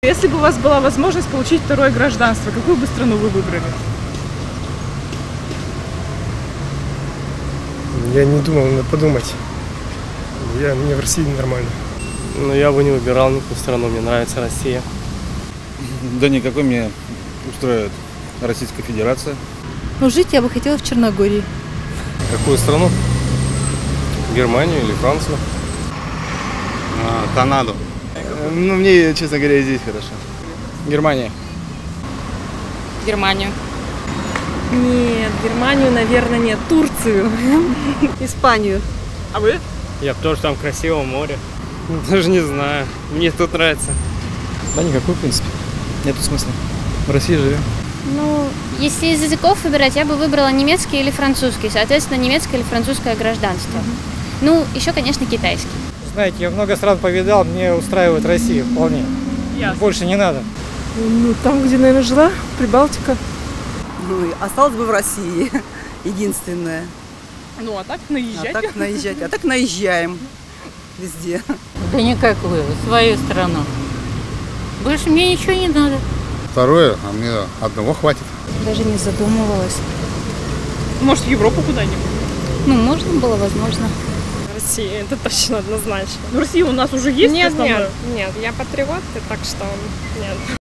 Если бы у вас была возможность получить второе гражданство, какую бы страну вы выбрали? Я не думал, надо подумать. Мне в России нормально. Но я бы не выбирал никакую страну, мне нравится Россия. Да никакой, мне устраивает Российская Федерация. Ну, жить я бы хотела в Черногории. Какую страну? Германию или Францию? Канаду. Ну, мне, честно говоря, здесь хорошо. Германия. Германию. Нет, Германию, наверное, нет. Турцию. Испанию. А вы? Я бы тоже там красивое море. Даже не знаю. Мне тут нравится. Да никакой, в принципе. Нету смысла. В России живем. Ну, если из языков выбирать, я бы выбрала немецкий или французский. Соответственно, немецкое или французское гражданство. Ну, еще, конечно, китайский. Знаете, я много стран повидал, мне устраивает Россия вполне. Ясно. Больше не надо. Ну, там, где, наверное, жила, Прибалтика. Ну, осталось бы в России. Единственное. Ну, а так наезжать? А так наезжаем. Везде. Да никакую, в свою страну. Больше мне ничего не надо. Второе, а мне одного хватит. Даже не задумывалась. Может, в Европу куда-нибудь? Ну, можно было, возможно. Россия, это точно однозначно. В России у нас уже есть Нет, основное? нет, я патриот, так что нет.